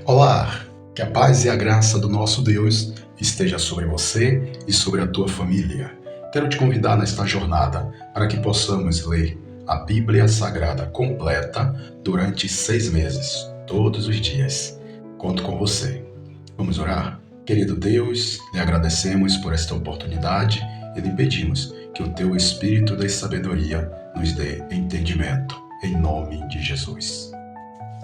Olá, que a paz e a graça do nosso Deus esteja sobre você e sobre a tua família. Quero te convidar nesta jornada para que possamos ler a Bíblia Sagrada completa durante 6 meses, todos os dias. Conto com você. Vamos orar? Querido Deus, lhe agradecemos por esta oportunidade e lhe pedimos que o teu Espírito da sabedoria nos dê entendimento, em nome de Jesus.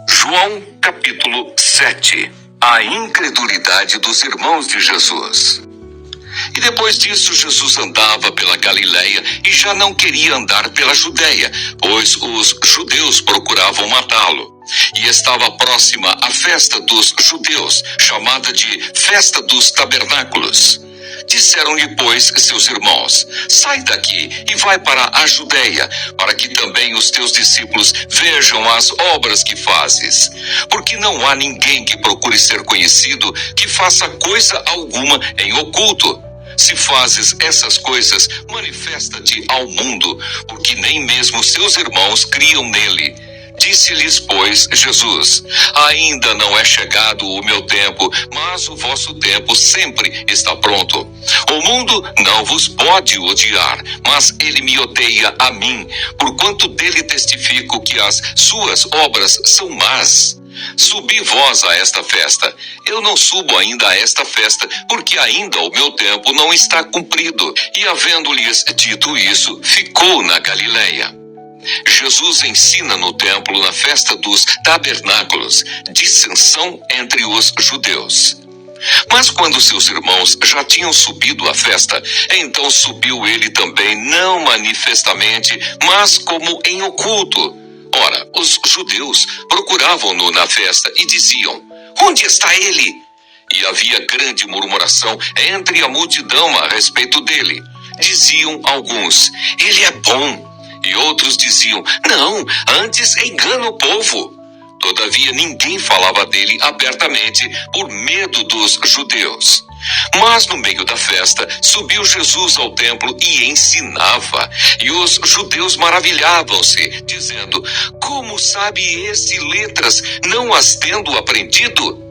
João capítulo 7. A incredulidade dos irmãos de Jesus. E depois disso Jesus andava pela Galileia e já não queria andar pela Judeia, pois os judeus procuravam matá-lo. E estava próxima a festa dos judeus, chamada de Festa dos Tabernáculos. Disseram-lhe, pois, seus irmãos: sai daqui e vai para a Judeia, para que também os teus discípulos vejam as obras que fazes. Porque não há ninguém que procure ser conhecido que faça coisa alguma em oculto. Se fazes essas coisas, manifesta-te ao mundo, porque nem mesmo seus irmãos criam nele. Disse-lhes, pois, Jesus: ainda não é chegado o meu tempo, mas o vosso tempo sempre está pronto. O mundo não vos pode odiar, mas ele me odeia a mim, porquanto dele testifico que as suas obras são más. Subi vós a esta festa. Eu não subo ainda a esta festa, porque ainda o meu tempo não está cumprido. E havendo-lhes dito isso, ficou na Galileia. Jesus ensina no templo na festa dos tabernáculos, dissensão entre os judeus. Mas quando seus irmãos já tinham subido à festa, então subiu ele também, não manifestamente, mas como em oculto. Ora, os judeus procuravam-no na festa e diziam: onde está ele? E havia grande murmuração entre a multidão a respeito dele. Diziam alguns: ele é bom. E outros diziam: não, antes engana o povo. Todavia ninguém falava dele abertamente por medo dos judeus. Mas no meio da festa subiu Jesus ao templo e ensinava. E os judeus maravilhavam-se, dizendo: como sabe este letras, não as tendo aprendido?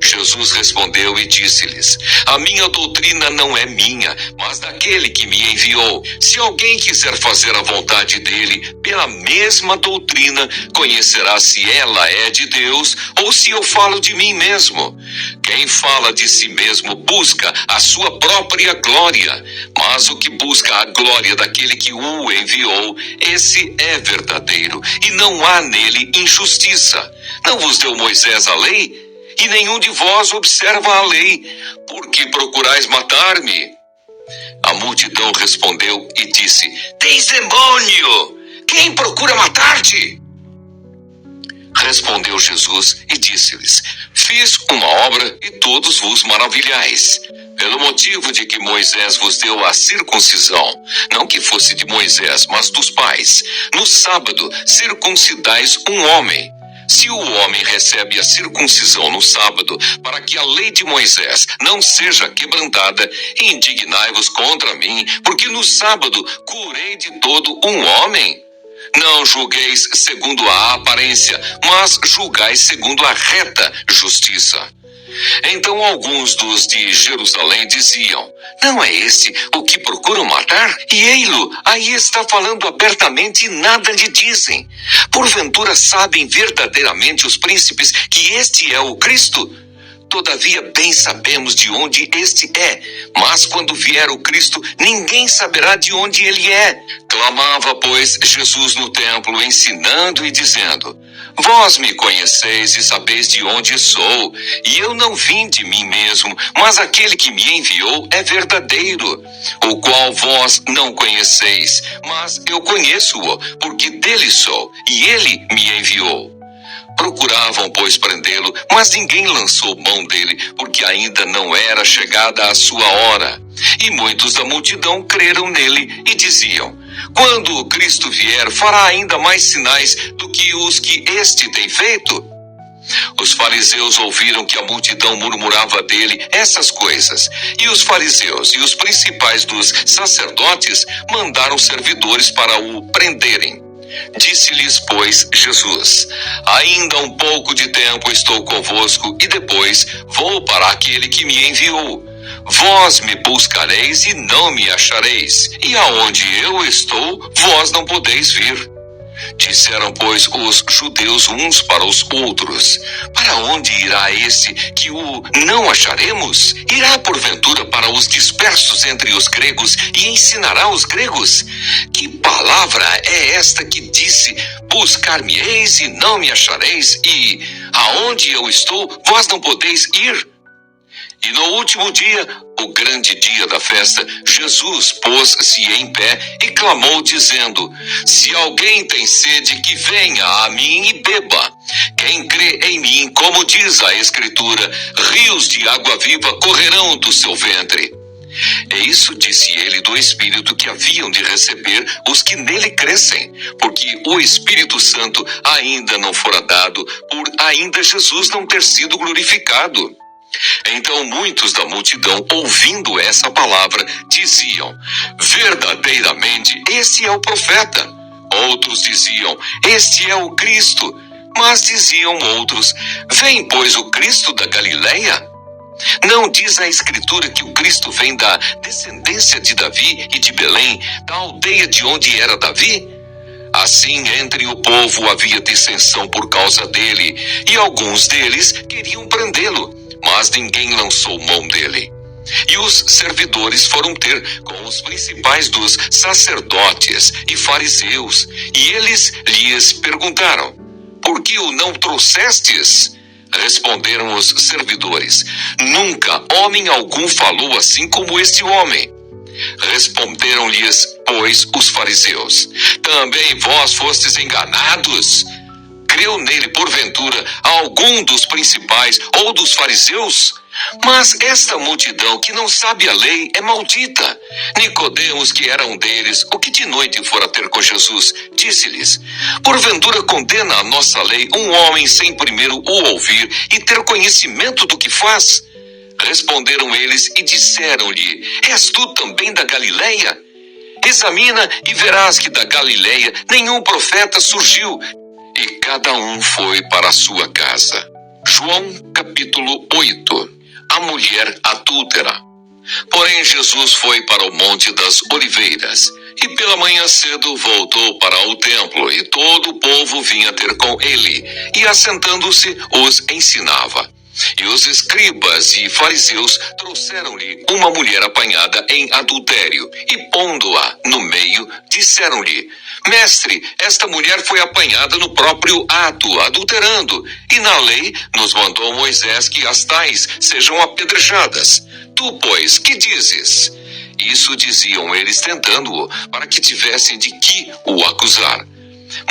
Jesus respondeu e disse-lhes: a minha doutrina não é minha, mas daquele que me enviou. Se alguém quiser fazer a vontade dele, pela mesma doutrina, conhecerá se ela é de Deus ou se eu falo de mim mesmo. Quem fala de si mesmo busca a sua própria glória, mas o que busca a glória daquele que o enviou, esse é verdadeiro, e não há nele injustiça. Não vos deu Moisés a lei? E nenhum de vós observa a lei, porque procurais matar-me. A multidão respondeu e disse: tens demônio! Quem procura matar-te? Respondeu Jesus e disse-lhes: fiz uma obra e todos vos maravilhais. Pelo motivo de que Moisés vos deu a circuncisão, não que fosse de Moisés, mas dos pais, no sábado circuncidais um homem. Se o homem recebe a circuncisão no sábado, para que a lei de Moisés não seja quebrantada, indignai-vos contra mim, porque no sábado curei de todo um homem. Não julgueis segundo a aparência, mas julgai segundo a reta justiça. Então alguns dos de Jerusalém diziam: não é esse o que procuram matar? E ei-lo, aí está falando abertamente e nada lhe dizem. Porventura sabem verdadeiramente os príncipes que este é o Cristo? Todavia bem sabemos de onde este é, mas quando vier o Cristo, ninguém saberá de onde ele é. Clamava, pois, Jesus no templo, ensinando e dizendo: vós me conheceis e sabeis de onde sou, e eu não vim de mim mesmo, mas aquele que me enviou é verdadeiro, o qual vós não conheceis, mas eu conheço-o, porque dele sou, e ele me enviou. Procuravam, pois, prendê-lo, mas ninguém lançou mão dele, porque ainda não era chegada a sua hora. E muitos da multidão creram nele e diziam: quando o Cristo vier, fará ainda mais sinais do que os que este tem feito? Os fariseus ouviram que a multidão murmurava dele essas coisas, e os fariseus e os principais dos sacerdotes mandaram servidores para o prenderem. Disse-lhes, pois, Jesus: ainda um pouco de tempo estou convosco, e depois vou para aquele que me enviou. Vós me buscareis e não me achareis, e aonde eu estou, vós não podeis vir. Disseram, pois, os judeus uns para os outros: para onde irá esse que o não acharemos? Irá porventura para os dispersos entre os gregos e ensinará os gregos? Que palavra é esta que disse: buscar-me-eis e não me achareis, e aonde eu estou, vós não podeis ir? E no último dia, o grande dia da festa, Jesus pôs-se em pé e clamou, dizendo: se alguém tem sede, que venha a mim e beba. Quem crê em mim, como diz a Escritura, rios de água viva correrão do seu ventre. É isso disse ele do Espírito que haviam de receber os que nele crescem, porque o Espírito Santo ainda não fora dado, por ainda Jesus não ter sido glorificado. Então muitos da multidão, ouvindo essa palavra, diziam: verdadeiramente, este é o profeta. Outros diziam: este é o Cristo. Mas diziam outros: vem, pois, o Cristo da Galileia? Não diz a Escritura que o Cristo vem da descendência de Davi e de Belém, da aldeia de onde era Davi? Assim, entre o povo havia dissensão por causa dele, e alguns deles queriam prendê-lo, mas ninguém lançou mão dele. E os servidores foram ter com os principais dos sacerdotes e fariseus, e eles lhes perguntaram: por que o não trouxestes? Responderam os servidores: nunca homem algum falou assim como este homem. Responderam-lhes, pois, os fariseus: também vós fostes enganados? Creu nele, porventura, algum dos principais ou dos fariseus? Mas esta multidão que não sabe a lei é maldita. Nicodemos, que era um deles, o que de noite fora ter com Jesus, disse-lhes: porventura condena a nossa lei um homem sem primeiro o ouvir e ter conhecimento do que faz? Responderam eles e disseram-lhe: és tu também da Galileia? Examina e verás que da Galileia nenhum profeta surgiu. E cada um foi para a sua casa. João capítulo 8. A mulher adúltera. Porém Jesus foi para o Monte das Oliveiras, e pela manhã cedo voltou para o templo, e todo o povo vinha ter com ele, e assentando-se os ensinava. E os escribas e fariseus trouxeram-lhe uma mulher apanhada em adultério, e pondo-a no meio, disseram-lhe: mestre, esta mulher foi apanhada no próprio ato, adulterando, e na lei nos mandou Moisés que as tais sejam apedrejadas. Tu, pois, que dizes? Isso diziam eles, tentando-o, para que tivessem de que o acusar.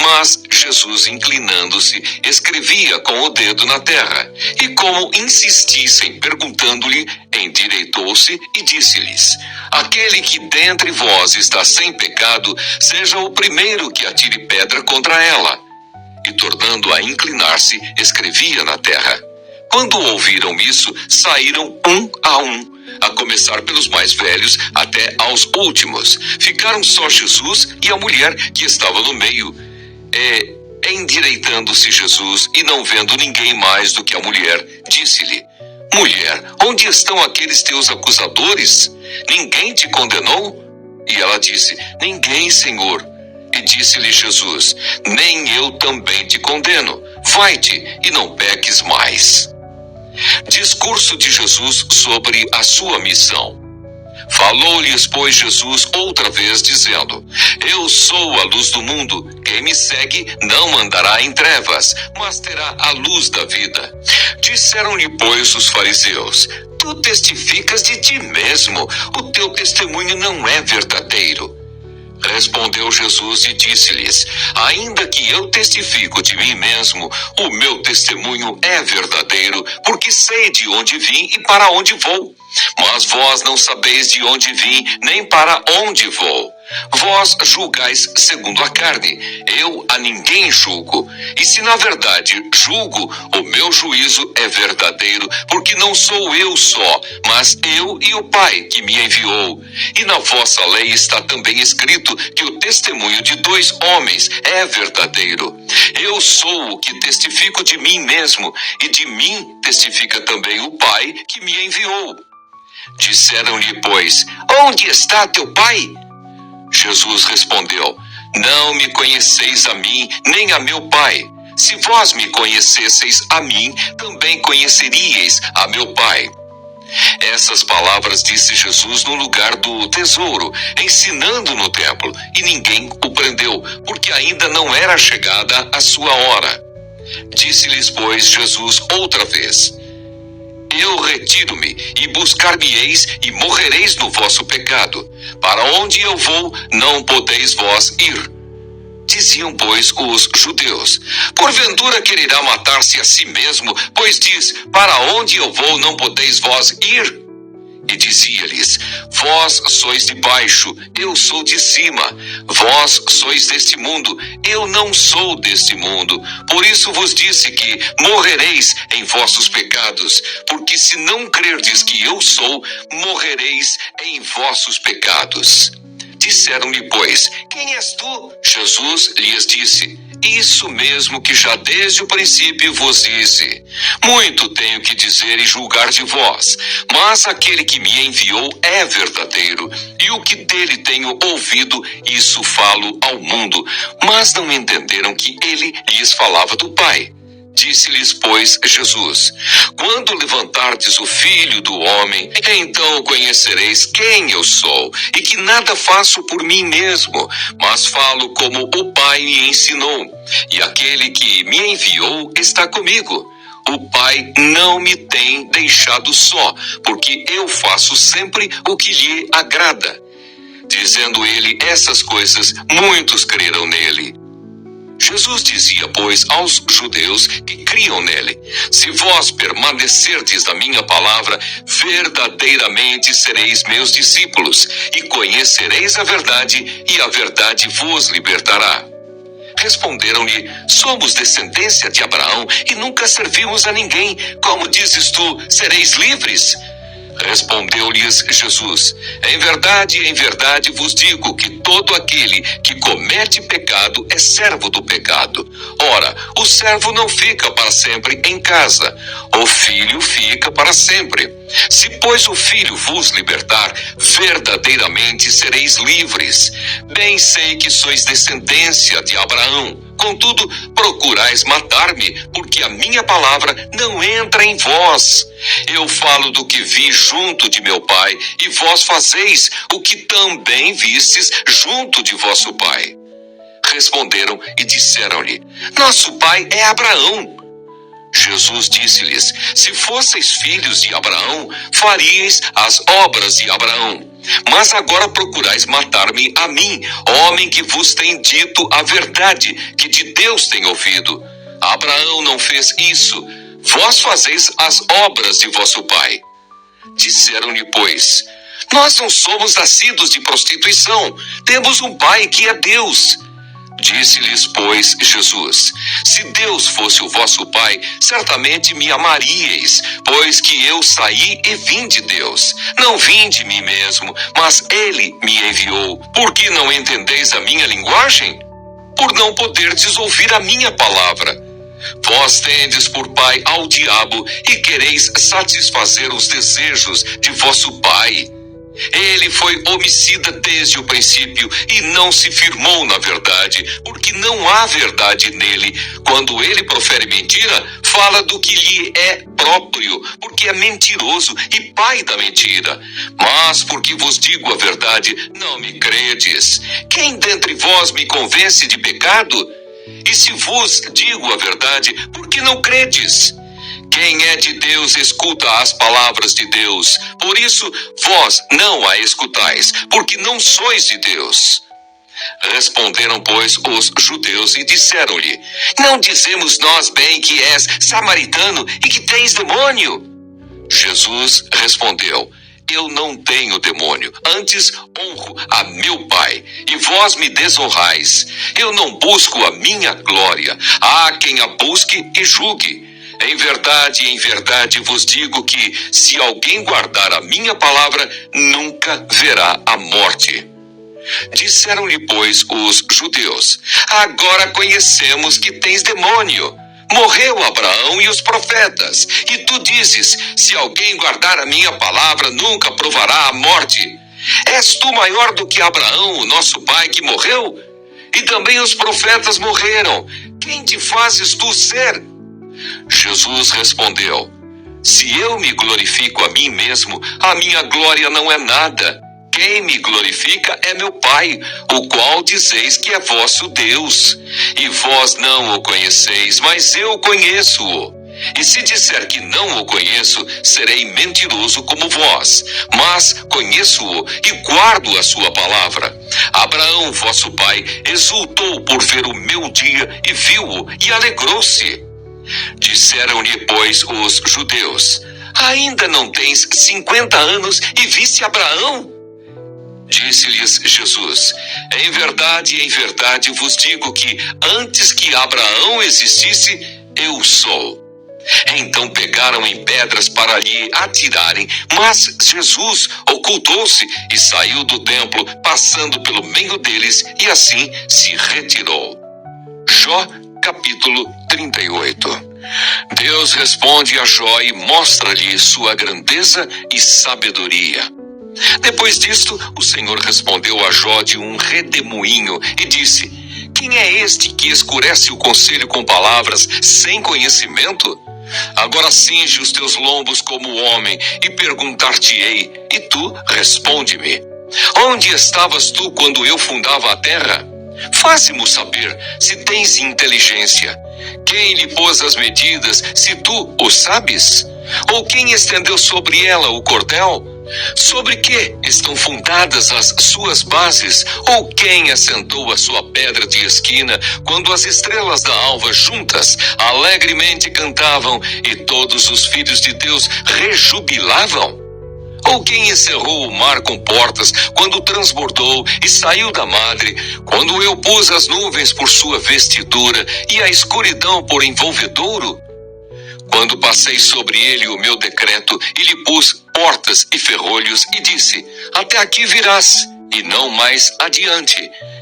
Mas Jesus, inclinando-se, escrevia com o dedo na terra. E como insistissem, perguntando-lhe, endireitou-se e disse-lhes: aquele que dentre vós está sem pecado, seja o primeiro que atire pedra contra ela. E tornando a inclinar-se, escrevia na terra. Quando ouviram isso, saíram um, a começar pelos mais velhos até aos últimos. Ficaram só Jesus e a mulher que estava no meio. Endireitando-se Jesus e não vendo ninguém mais do que a mulher, disse-lhe: mulher, onde estão aqueles teus acusadores? Ninguém te condenou? E ela disse: ninguém, Senhor. E disse-lhe Jesus: nem eu também te condeno. Vai-te e não peques mais. Discurso de Jesus sobre a sua missão. Falou-lhes, pois, Jesus outra vez, dizendo: eu sou a luz do mundo. Quem me segue não andará em trevas, mas terá a luz da vida. Disseram-lhe, pois, os fariseus: tu testificas de ti mesmo, o teu testemunho não é verdadeiro. Respondeu Jesus e disse-lhes: ainda que eu testifico de mim mesmo, o meu testemunho é verdadeiro, porque sei de onde vim e para onde vou. Mas vós não sabeis de onde vim, nem para onde vou. Vós julgais segundo a carne, eu a ninguém julgo. E se na verdade julgo, o meu juízo é verdadeiro, porque não sou eu só, mas eu e o Pai que me enviou. E na vossa lei está também escrito que o testemunho de 2 homens é verdadeiro. Eu sou o que testifico de mim mesmo, e de mim testifica também o Pai que me enviou. Disseram-lhe, pois, onde está teu pai? Jesus respondeu, não me conheceis a mim, nem a meu Pai. Se vós me conhecesseis a mim, também conheceríeis a meu Pai. Essas palavras disse Jesus no lugar do tesouro, ensinando no templo, e ninguém o prendeu, porque ainda não era chegada a sua hora. Disse-lhes, pois, Jesus outra vez, eu retiro-me, e buscar-me-eis, e morrereis no vosso pecado. Para onde eu vou, não podeis vós ir. Diziam, pois, os judeus, porventura quererá matar-se a si mesmo, pois diz, para onde eu vou, não podeis vós ir? E dizia-lhes, vós sois de baixo, eu sou de cima. Vós sois deste mundo, eu não sou deste mundo. Por isso vos disse que morrereis em vossos pecados, porque se não crerdes que eu sou, morrereis em vossos pecados. Disseram-lhe, pois, quem és tu? Jesus lhes disse, isso mesmo que já desde o princípio vos disse. Muito tenho que dizer e julgar de vós, mas aquele que me enviou é verdadeiro, e o que dele tenho ouvido, isso falo ao mundo. Mas não entenderam que ele lhes falava do Pai. Disse-lhes, pois, Jesus, quando levantardes o Filho do Homem, então conhecereis quem eu sou, e que nada faço por mim mesmo, mas falo como o Pai me ensinou, e aquele que me enviou está comigo. O Pai não me tem deixado só, porque eu faço sempre o que lhe agrada. Dizendo ele essas coisas, muitos creram nele. Jesus dizia, pois, aos judeus que criam nele, se vós permanecerdes na minha palavra, verdadeiramente sereis meus discípulos, e conhecereis a verdade, e a verdade vos libertará. Responderam-lhe, somos descendência de Abraão, e nunca servimos a ninguém. Como dizes tu, sereis livres? Respondeu-lhes Jesus, em verdade vos digo que todo aquele que comete pecado é servo do pecado. Ora, o servo não fica para sempre em casa, o filho fica para sempre. Se, pois, o Filho vos libertar, verdadeiramente sereis livres. Bem sei que sois descendência de Abraão. Contudo, procurais matar-me, porque a minha palavra não entra em vós. Eu falo do que vi junto de meu Pai, e vós fazeis o que também vistes junto de vosso Pai. Responderam e disseram-lhe, nosso pai é Abraão. Jesus disse-lhes, se fosseis filhos de Abraão, faríeis as obras de Abraão. Mas agora procurais matar-me a mim, homem que vos tem dito a verdade, que de Deus tem ouvido. Abraão não fez isso, vós fazeis as obras de vosso pai. Disseram-lhe, pois, nós não somos nascidos de prostituição, temos um pai que é Deus. Disse-lhes, pois, Jesus, se Deus fosse o vosso Pai, certamente me amaríeis, pois que eu saí e vim de Deus. Não vim de mim mesmo, mas Ele me enviou. Por que não entendeis a minha linguagem? Por não poderdes ouvir a minha palavra. Vós tendes por pai ao diabo e quereis satisfazer os desejos de vosso pai. Ele foi homicida desde o princípio e não se firmou na verdade, porque não há verdade nele. Quando ele profere mentira, fala do que lhe é próprio, porque é mentiroso e pai da mentira. Mas porque vos digo a verdade, não me credes. Quem dentre vós me convence de pecado? E se vos digo a verdade, por que não credes? Quem é de Deus escuta as palavras de Deus. Por isso, vós não a escutais, porque não sois de Deus. Responderam, pois, os judeus e disseram-lhe, não dizemos nós bem que és samaritano e que tens demônio? Jesus respondeu, eu não tenho demônio, antes honro a meu Pai, e vós me desonrais. Eu não busco a minha glória, há quem a busque e julgue. Em verdade vos digo que, se alguém guardar a minha palavra, nunca verá a morte. Disseram-lhe, pois, os judeus: agora conhecemos que tens demônio. Morreu Abraão e os profetas, e tu dizes: se alguém guardar a minha palavra, nunca provará a morte. És tu maior do que Abraão, o nosso pai, que morreu? E também os profetas morreram. Quem te fazes tu ser? Jesus respondeu: se eu me glorifico a mim mesmo, a minha glória não é nada. Quem me glorifica é meu Pai, o qual dizeis que é vosso Deus. E vós não o conheceis, mas eu conheço-o. E se disser que não o conheço, serei mentiroso como vós. Mas conheço-o e guardo a sua palavra. Abraão, vosso pai, exultou por ver o meu dia e viu-o e alegrou-se. Disseram-lhe, pois, os judeus: ainda não tens 50 anos e viste Abraão? Disse-lhes Jesus: em verdade vos digo que antes que Abraão existisse, eu sou. Então pegaram em pedras para lhe atirarem, mas Jesus ocultou-se e saiu do templo, passando pelo meio deles, e assim se retirou. Jó, capítulo 38. Deus responde a Jó e mostra-lhe sua grandeza e sabedoria. Depois disto, o Senhor respondeu a Jó de um redemoinho e disse: quem é este que escurece o conselho com palavras sem conhecimento? Agora cinge os teus lombos como homem e perguntar-te-ei, e tu responde-me: onde estavas tu quando eu fundava a terra? Faze-mo saber se tens inteligência. Quem lhe pôs as medidas, se tu o sabes? Ou quem estendeu sobre ela o cordel? Sobre que estão fundadas as suas bases? Ou quem assentou a sua pedra de esquina, quando as estrelas da alva juntas alegremente cantavam e todos os filhos de Deus rejubilavam? Ou quem encerrou o mar com portas, quando transbordou e saiu da madre, quando eu pus as nuvens por sua vestidura e a escuridão por envolvedouro? Quando passei sobre ele o meu decreto e lhe pus portas e ferrolhos e disse: até aqui virás, e não mais adiante,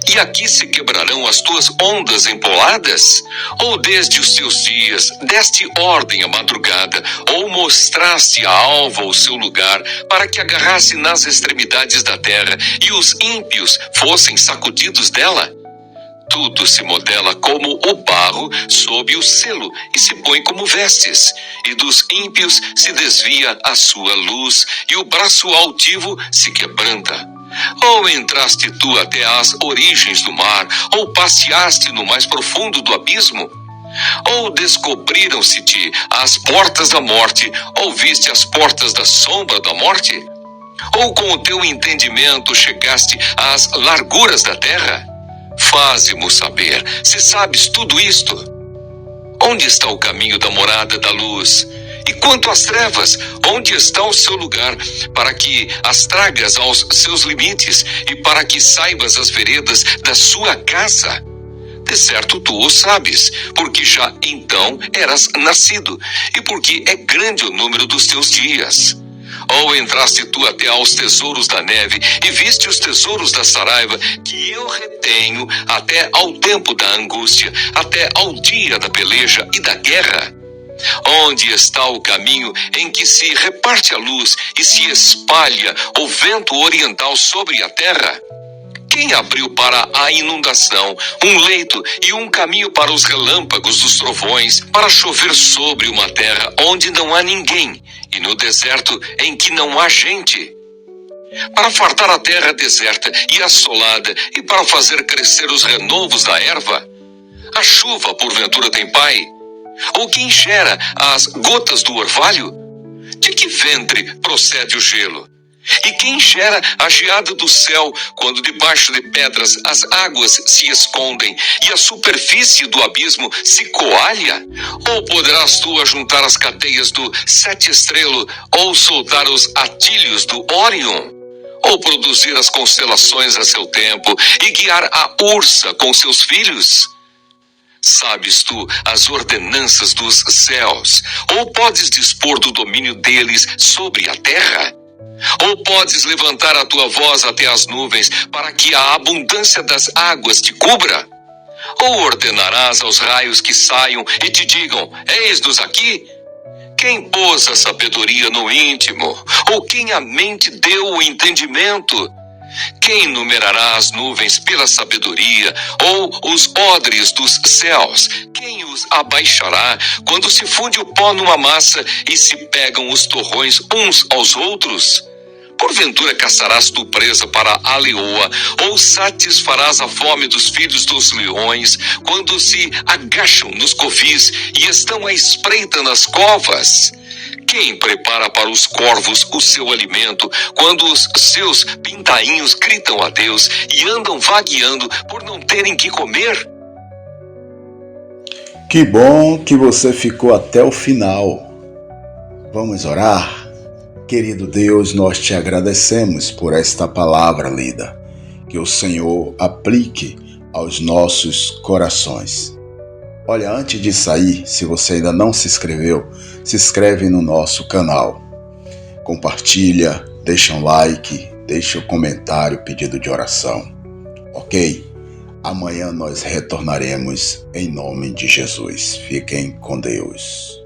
e aqui se quebrarão as tuas ondas empoladas? Ou desde os teus dias deste ordem à madrugada, ou mostraste à alva o seu lugar, para que agarrasse nas extremidades da terra, e os ímpios fossem sacudidos dela? Tudo se modela como o barro sob o selo e se põe como vestes, e dos ímpios se desvia a sua luz, e o braço altivo se quebranta. Ou entraste tu até às origens do mar, ou passeaste no mais profundo do abismo? Ou descobriram-se-te as portas da morte, ou viste as portas da sombra da morte? Ou com o teu entendimento chegaste às larguras da terra? Faze-mo saber, se sabes tudo isto. Onde está o caminho da morada da luz? E quanto às trevas, onde está o seu lugar, para que as tragas aos seus limites, e para que saibas as veredas da sua casa? De certo tu o sabes, porque já então eras nascido, e porque é grande o número dos teus dias. Ou entraste tu até aos tesouros da neve, e viste os tesouros da saraiva, que eu retenho até ao tempo da angústia, até ao dia da peleja e da guerra? Onde está o caminho em que se reparte a luz e se espalha o vento oriental sobre a terra? Quem abriu para a inundação um leito e um caminho para os relâmpagos dos trovões, para chover sobre uma terra onde não há ninguém, e no deserto em que não há gente? Para fartar a terra deserta e assolada, e para fazer crescer os renovos da erva? A chuva, porventura, tem pai? Ou quem gera as gotas do orvalho? De que ventre procede o gelo? E quem gera a geada do céu, quando debaixo de pedras as águas se escondem e a superfície do abismo se coalha? Ou poderás tu ajuntar as cadeias do sete estrelo, ou soltar os atilhos do Órion? Ou produzir as constelações a seu tempo e guiar a ursa com seus filhos? Sabes tu as ordenanças dos céus? Ou podes dispor do domínio deles sobre a terra? Ou podes levantar a tua voz até as nuvens, para que a abundância das águas te cubra? Ou ordenarás aos raios que saiam e te digam: eis-nos aqui? Quem pôs a sabedoria no íntimo? Ou quem a mente deu o entendimento? Quem numerará as nuvens pela sabedoria, ou os odres dos céus? Quem os abaixará quando se funde o pó numa massa e se pegam os torrões uns aos outros? Porventura caçarás tu presa para a leoa, ou satisfarás a fome dos filhos dos leões, quando se agacham nos covis e estão à espreita nas covas? Quem prepara para os corvos o seu alimento, quando os seus pintainhos gritam a Deus e andam vagueando por não terem que comer? Que bom que você ficou até o final. Vamos orar? Querido Deus, nós te agradecemos por esta palavra lida. Que o Senhor aplique aos nossos corações. Olha, antes de sair, se você ainda não se inscreve no nosso canal. Compartilha, deixa um like, deixa um comentário, pedido de oração. Ok? Amanhã nós retornaremos em nome de Jesus. Fiquem com Deus.